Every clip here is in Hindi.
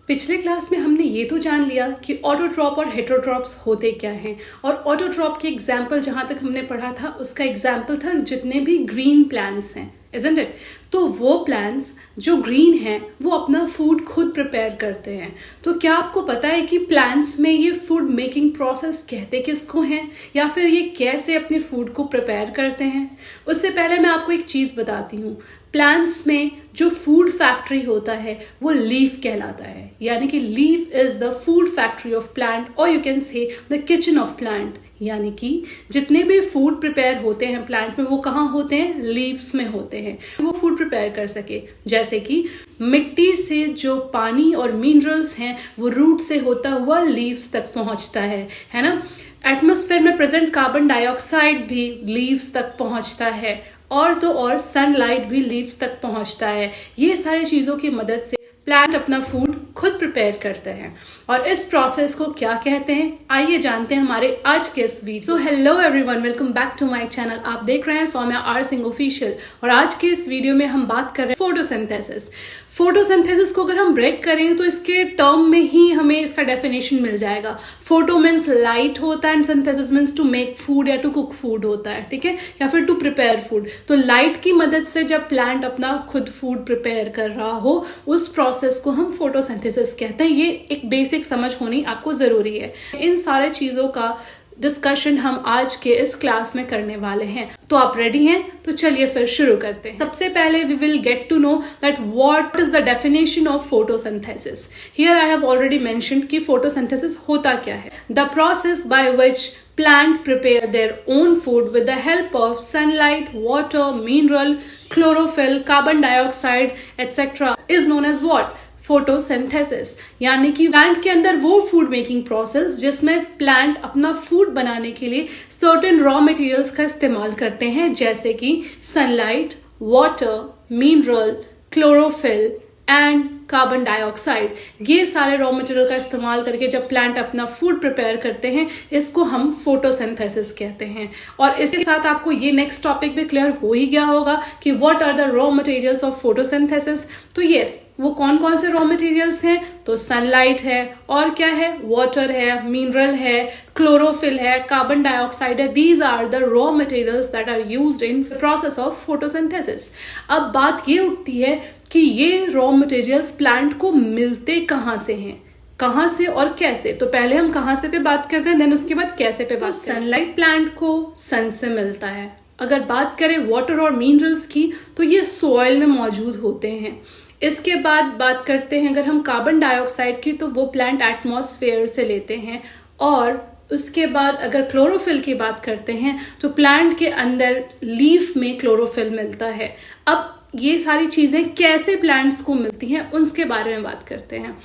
पिछले क्लास में हमने ये तो जान लिया कि ऑटोट्रॉप और हेटेरोट्रॉप्स होते क्या हैं। और ऑटोट्रॉप के एग्जाम्पल जहाँ तक हमने पढ़ा था उसका एग्जाम्पल था जितने भी ग्रीन प्लांट्स हैं, इजंट इट। तो वो प्लांट्स जो ग्रीन हैं वो अपना फूड खुद प्रिपेयर करते हैं। तो क्या आपको पता है कि प्लांट्स में ये फूड मेकिंग प्रोसेस कहते किसको हैं, या फिर ये कैसे अपने फूड को प्रिपेयर करते हैं? उससे पहले मैं आपको एक चीज़ बताती हूँ। प्लांट्स में जो फूड फैक्ट्री होता है वो लीफ कहलाता है, यानी कि leaf is the food factory of plant, और you can say the kitchen of plant. यानी कि जितने भी फूड प्रिपेयर होते हैं प्लांट में वो कहाँ होते हैं? लीव्स में होते हैं। वो फूड प्रिपेयर कर सके, जैसे कि मिट्टी से जो पानी और मिनरल्स हैं वो रूट से होता हुआ लीव्स तक पहुंचता है ना। एटमॉस्फेयर में प्रेजेंट कार्बन डाइऑक्साइड भी लीव्स तक पहुंचता है, और तो और सनलाइट भी लीव्स तक पहुंचता है। ये सारी चीज़ों की मदद से प्लांट अपना फूड खुद प्रिपेयर करते हैं। और इस प्रोसेस को क्या कहते हैं, आइए जानते हैं हमारे आज के इस video. So hello everyone, welcome back to my channel. आप देख रहे हैं सौम्या आर सिंह ऑफिशियल, और आज के इस वीडियो में हम बात कर रहे हैं फोटोसिंथेसिस। फोटोसिंथेसिस को अगर हम ब्रेक करें तो इसके टर्म में ही हमें इसका डेफिनेशन मिल जाएगा। फोटो मीन्स लाइट होता है, and synthesis means to make food या टू कुक फूड होता है, ठीक है, या फिर टू प्रिपेयर फूड। तो लाइट की मदद से जब प्लांट अपना खुद फूड प्रिपेयर कर रहा हो उस प्रोसेस को हम फोटोसिंथेसिस कहते हैं। ये एक बेसिक समझ होनी आपको जरूरी है। इन सारे चीजों का डिस्कशन हम आज के इस क्लास में करने वाले हैं। तो आप रेडी हैं? तो चलिए फिर शुरू करते हैं। सबसे पहले we will get to know that what is the definition of photosynthesis. Here I have already mentioned कि फोटोसिंथेसिस होता क्या है। The process by which plant prepare their own food with the help of sunlight, water, mineral, chlorophyll, carbon dioxide, etc. is known as what? Photosynthesis. यानी कि प्लांट के अंदर वो फूड मेकिंग प्रोसेस जिसमें प्लांट अपना फूड बनाने के लिए सर्टेन रॉ मटेरियल्स का इस्तेमाल करते हैं, जैसे कि sunlight, water, mineral, chlorophyll and carbon dioxide. ये सारे रॉ मटेरियल का इस्तेमाल करके जब प्लांट अपना फूड प्रिपेयर करते हैं इसको हम फोटोसिंथेसिस कहते हैं। और इसके साथ आपको ये नेक्स्ट टॉपिक भी क्लियर हो ही गया होगा कि what are the raw materials of photosynthesis. तो यस, वो कौन कौन से रॉ मटेरियल्स हैं? तो सनलाइट है, और क्या है? वाटर है, मिनरल है, क्लोरोफिल है, कार्बन डाइऑक्साइड है। These are the raw materials that are used in process of photosynthesis. अब बात ये उठती है कि ये रॉ मटेरियल्स प्लांट को मिलते कहाँ से हैं, कहाँ से और कैसे। तो पहले हम कहाँ से पे बात करते हैं, देन उसके बाद कैसे पे बात करते हैं। सनलाइट प्लांट को सन से मिलता है। अगर बात करें वाटर और मिनरल्स की तो ये सॉइल में मौजूद होते हैं। इसके बाद बात करते हैं अगर हम कार्बन डाइऑक्साइड की, तो वो प्लांट एटमॉस्फेयर से लेते हैं। और उसके बाद अगर क्लोरोफिल की बात करते हैं तो प्लांट के अंदर लीफ में क्लोरोफिल मिलता है। अब ये सारी चीजें कैसे प्लांट्स को मिलती हैं उसके बारे में बात करते हैं।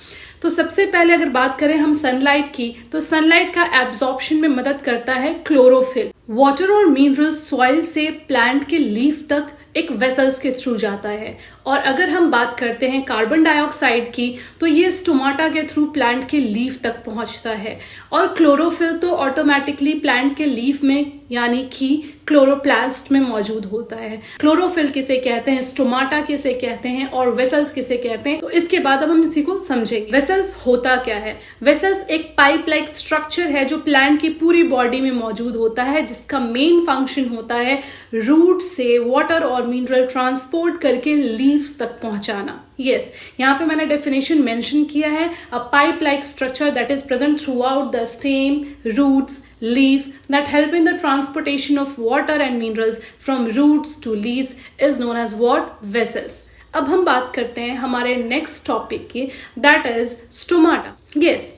तो सबसे पहले अगर बात करें हम सनलाइट की, तो सनलाइट का एब्जॉर्प्शन में मदद करता है क्लोरोफिल। वाटर और मिनरल्स सॉइल से प्लांट के लीफ तक एक वेसल्स के थ्रू जाता है। और अगर हम बात करते हैं कार्बन डाइऑक्साइड की, तो ये स्टोमाटा के थ्रू प्लांट के लीफ तक पहुंचता है। और क्लोरोफिल तो ऑटोमेटिकली प्लांट के लीफ में यानी कि क्लोरोप्लास्ट में मौजूद होता है। क्लोरोफिल किसे कहते हैं, स्टोमाटा किसे कहते हैं, और वेसल्स किसे कहते हैं, तो इसके बाद अब हम इसी को समझेंगे। वेसल्स होता क्या है? वेसल्स एक पाइप लाइक स्ट्रक्चर है जो प्लांट की पूरी बॉडी में मौजूद होता है, जिसका मेन फंक्शन होता है रूट से वाटर और मिनरल ट्रांसपोर्ट करके लीव्स तक पहुंचाना। यस, यहाँ पे मैंने डेफिनेशन मेंशन किया है, a pipe like structure that is present throughout the stem, roots, leaf that help in the transportation of water and minerals from roots to leaves is known as what? Vessels. अब हम बात करते हैं हमारे नेक्स्ट टॉपिक की, that is stomata. Yes,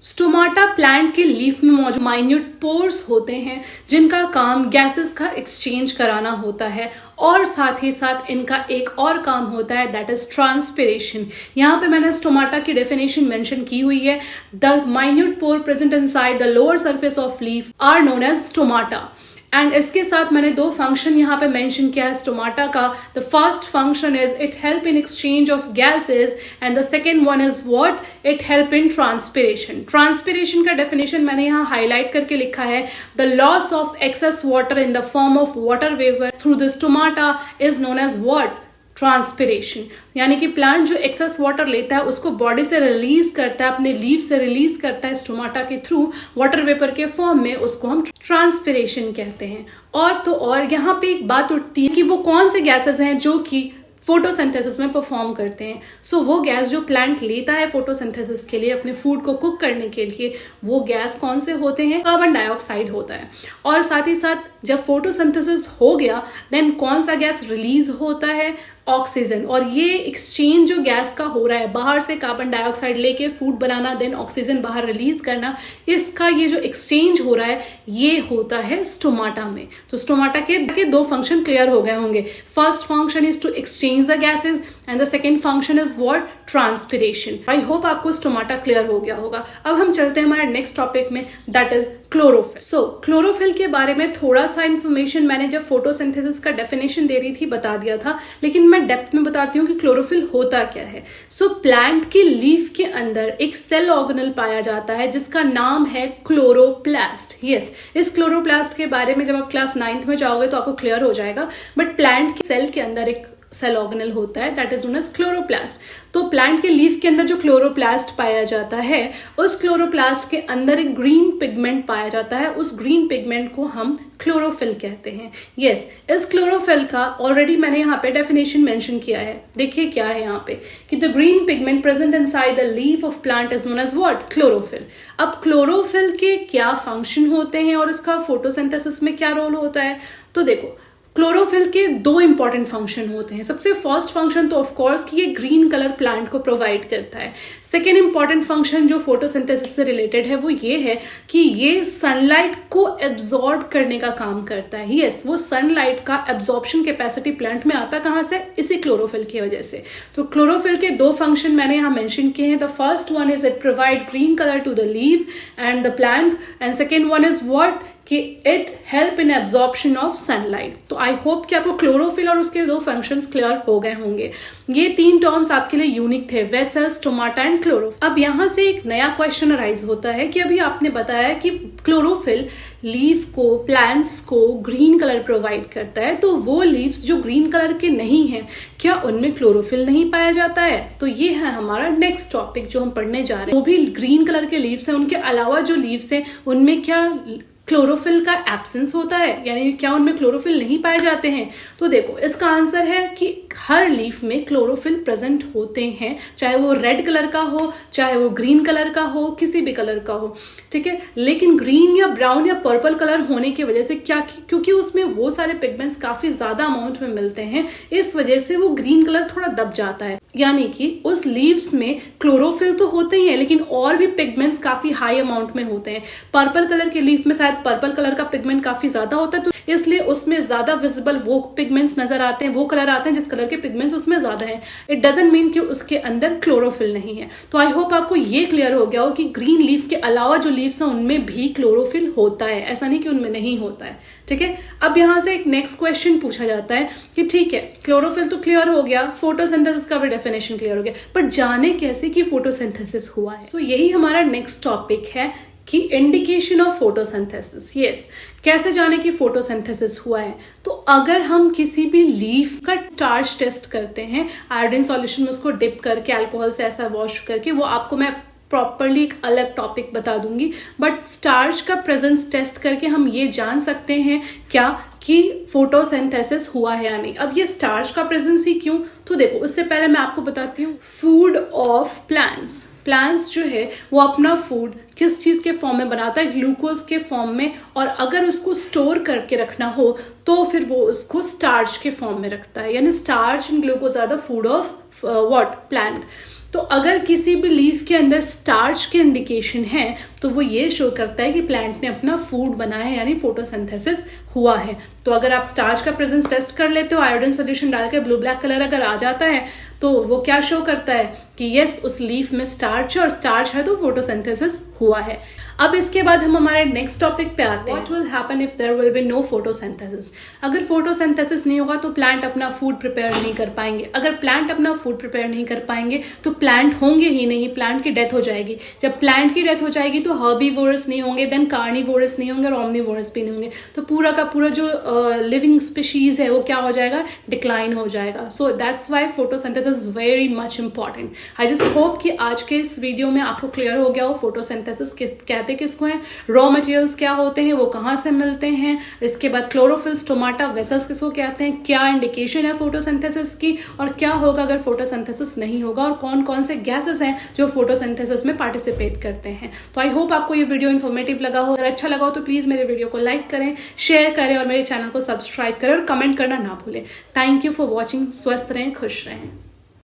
stomata plant के लीफ में मौजूद माइन्यूट पोर्स होते हैं जिनका काम गैसेस का एक्सचेंज कराना होता है, और साथ ही साथ इनका एक और काम होता है दैट इज ट्रांसपिरेशन। यहाँ पे मैंने स्टोमाटा की डेफिनेशन मेंशन की हुई है। The minute pore present inside the lower surface of leaf are known as stomata. And इसके साथ मैंने दो फंक्शन यहाँ पे मेंशन किया है स्टोमाटा का। The first function is it help in exchange of gases, and the second one is what? It help in transpiration. Transpiration का डेफिनेशन मैंने यहाँ हाईलाइट करके लिखा है, the loss of excess water in the form of water vapour through the stomata is known as what? Transpiration, यानी कि प्लांट जो एक्सेस वाटर लेता है उसको बॉडी से रिलीज करता है, अपने लीफ से रिलीज करता है स्टोमाटा के थ्रू वाटर वेपर के फॉर्म में, उसको हम ट्रांसपिरेशन कहते हैं। और तो और यहाँ पे एक बात उठती है कि वो कौन से गैसेस हैं जो कि फोटोसिंथेसिस में परफॉर्म करते हैं। सो वो गैस जो प्लांट लेता है फोटोसिंथेसिस के लिए, अपने फूड को कुक करने के लिए, वो गैस कौन से होते हैं? कार्बन डाइऑक्साइड होता है। और साथ ही साथ जब फोटोसिंथेसिस हो गया देन कौन सा गैस रिलीज होता है? ऑक्सीजन। और ये एक्सचेंज जो गैस का हो रहा है, बाहर से कार्बन डाइऑक्साइड लेके फूड बनाना, देन ऑक्सीजन बाहर रिलीज करना, इसका ये जो एक्सचेंज हो रहा है ये होता है स्टोमाटा में। तो स्टोमाटा के दो फंक्शन क्लियर हो गए होंगे। First function is to exchange the gases and the second function is what? Transpiration. I hope आपको स्टोमाटा क्लियर हो गया होगा। अब हम चलते हैं हमारे नेक्स्ट टॉपिक में, that is chlorophyll. So chlorophyll के बारे में थोड़ा सा इन्फॉर्मेशन मैंने जब फोटोसिंथेसिस का डेफिनेशन दे रही थी बता दिया था, लेकिन मैं डेप्थ में बताती हूँ कि क्लोरोफिल होता क्या है। सो प्लांट के लीफ के अंदर एक सेल ऑर्गेनल पाया जाता है जिसका नाम है क्लोरोप्लास्ट। यस, इस क्लोरोप्लास्ट के बारे में जब आप क्लास 9th में जाओगे तो आपको क्लियर हो जाएगा। बट प्लांट के सेल के अंदर एक सेल ऑर्गेनल होता है that is known as chloroplast. तो प्लांट के लीफ के अंदर जो क्लोरोप्लास्ट पाया जाता है, उस क्लोरोप्लास्ट के अंदर एक ग्रीन पिगमेंट पाया जाता है, उस ग्रीन पिगमेंट को हम क्लोरोफिल कहते हैं। यस, इस क्लोरोफिल का ऑलरेडी मैंने यहाँ पे डेफिनेशन मेंशन किया है। देखिए क्या है यहाँ पे कि the green pigment present inside the leaf of plant is known as what? Chlorophyll. अब क्लोरोफिल के क्या फंक्शन होते हैं और उसका फोटोसिंथेसिस में क्या रोल होता है? तो देखो, क्लोरोफिल के दो इंपॉर्टेंट फंक्शन होते हैं। सबसे फर्स्ट फंक्शन तो ऑफ कोर्स कि ये ग्रीन कलर प्लांट को प्रोवाइड करता है। सेकेंड इंपॉर्टेंट फंक्शन जो फोटोसिंथेसिस से रिलेटेड है वो ये है कि ये सनलाइट को एब्जॉर्ब करने का काम करता है। यस, वो सनलाइट का एब्जॉर्प्शन कैपेसिटी प्लांट में आता कहाँ से? इसी क्लोरोफिल की वजह से। तो क्लोरोफिल के दो फंक्शन मैंने यहाँ मेंशन किए हैं। The first one is it provide green colour to the leaf and the plant, and second one is what? कि it help in absorption of sunlight. तो आई होप कि आपको क्लोरोफिल और उसके दो फंक्शंस क्लियर हो गए होंगे। ये तीन टर्म्स आपके लिए यूनिक थे, वेसल, स्टोमाटा एंड क्लोरोफिल। अब यहाँ से एक नया क्वेश्चन अराइज होता है कि अभी आपने बताया कि क्लोरोफिल लीफ को, प्लांट्स को ग्रीन कलर प्रोवाइड करता है, तो वो लीव्स जो ग्रीन कलर के नहीं हैं, क्या उनमें क्लोरोफिल नहीं पाया जाता है? तो ये है हमारा नेक्स्ट टॉपिक जो हम पढ़ने जा रहे हैं। वो भी ग्रीन कलर के लीव्स हैं, उनके अलावा जो लीव्स हैं उनमें क्या क्लोरोफिल का एब्सेंस होता है, यानी क्या उनमें क्लोरोफिल नहीं पाए जाते हैं? तो देखो, इसका आंसर है कि हर लीफ में क्लोरोफिल प्रेजेंट होते हैं, चाहे वो रेड कलर का हो, चाहे वो ग्रीन कलर का हो, किसी भी कलर का हो, ठीक है। लेकिन ग्रीन या ब्राउन या पर्पल कलर होने की वजह से क्या, क्योंकि उसमें वो सारे पिगमेंट्स काफी ज्यादा अमाउंट में मिलते हैं, इस वजह से वो ग्रीन कलर थोड़ा दब जाता है। यानी कि उस लीव्स में क्लोरोफिल तो होते ही है लेकिन और भी पिगमेंट्स काफी हाई अमाउंट में होते हैं। पर्पल कलर के लीफ में शायद पर्पल कलर का पिगमेंट काफी ज्यादा होता है, तो इसलिए उसमें ज्यादा विजिबल वो पिगमेंट्स नजर आते हैं, वो कलर आते हैं जिस कलर के पिगमेंट्स उसमें ज्यादा है। इट डजंट मीन कि उसके अंदर क्लोरोफिल नहीं है। तो आई होप आपको ये क्लियर हो गया हो कि ग्रीन लीफ के अलावा जो लीव्स हैं उनमें भी क्लोरोफिल होता है, ऐसा नहीं कि उनमें नहीं होता है, ठीक है। अब यहाँ से एक नेक्स्ट क्वेश्चन पूछा जाता है कि ठीक है, क्लोरोफिल तो क्लियर हो गया, फोटोसिंथेसिस का भी डेफिनेशन क्लियर हो गया, बट जाने कैसे कि फोटोसिंथेसिस हुआ है। सो यही हमारा नेक्स्ट टॉपिक है कि इंडिकेशन ऑफ फोटोसिंथेसिस। यस, कैसे जाने कि फोटोसिंथेसिस हुआ है? तो अगर हम किसी भी लीफ का स्टार्च टेस्ट करते हैं, आयोडीन सॉल्यूशन में उसको डिप करके अल्कोहल से ऐसा वॉश करके, वो आपको मैं प्रॉपरली एक अलग टॉपिक बता दूंगी, बट स्टार्च का प्रेजेंस टेस्ट करके हम ये जान सकते हैं क्या कि फोटोसिंथेसिस हुआ है या नहीं। अब ये स्टार्च का प्रेजेंस ही क्यों? तो देखो, उससे पहले मैं आपको बताती हूँ फूड ऑफ प्लांट्स जो है वो अपना फूड किस चीज के फॉर्म में बनाता है? ग्लूकोज के फॉर्म में। और अगर उसको स्टोर करके रखना हो तो फिर वो उसको स्टार्च के फॉर्म में रखता है, यानी starch and glucose are the food of what? Plant. तो अगर किसी भी लीफ के अंदर स्टार्च के इंडिकेशन है तो वो ये शो करता है कि प्लांट ने अपना फूड बनाया है, यानी फोटोसिंथेसिस हुआ है। तो अगर आप स्टार्च का प्रेजेंस टेस्ट कर लेते हो, आयोडीन सॉल्यूशन डाल के ब्लू ब्लैक कलर अगर आ जाता है तो वो क्या शो करता है कि यस, उस लीफ में स्टार्च है और स्टार्च है तो फोटोसिंथेसिस हुआ है। अब इसके बाद हम हमारे नेक्स्ट टॉपिक पे आते हैं। What will happen if there will be no photosynthesis. अगर फोटोसिंथेसिस नहीं होगा तो प्लांट अपना फूड प्रिपेयर नहीं कर पाएंगे। अगर प्लांट अपना फूड प्रिपेयर नहीं कर पाएंगे तो प्लांट होंगे ही नहीं, प्लांट की डेथ हो जाएगी। जब प्लांट की डेथ हो जाएगी तो हर्बीवोरस नहीं होंगे, देन कार्निवोरस नहीं होंगे और ओमनीवोरस भी नहीं होंगे। तो पूरा का पूरा जो लिविंग स्पीशीज है वो क्या हो जाएगा, डिक्लाइन हो जाएगा। So that's why photosynthesis very much important. I just hope कि आज के इस वीडियो में आपको क्लियर हो गया हो फोटोसिंथेसिस कहते किसको हैं, रॉ मटेरियल्स क्या होते हैं, वो कहाँ से मिलते हैं, इसके बाद क्लोरोफिल, स्टोमाटा, वेसल्स किसको कहते हैं, क्या इंडिकेशन है फोटोसिंथेसिस की, और क्या होगा अगर फोटोसिंथेसिस नहीं होगा, और कौन कौन से गैसेस हैं जो फोटोसिंथेसिस में पार्टिसिपेट करते हैं। तो आई होप आपको ये वीडियो इन्फॉर्मेटिव लगा हो। अगर अच्छा लगा हो तो प्लीज मेरे वीडियो को लाइक करें, शेयर करें और मेरे चैनल को सब्सक्राइब करें और कमेंट करना ना भूलें। Thank you for watching. स्वस्थ रहें, खुश रहें।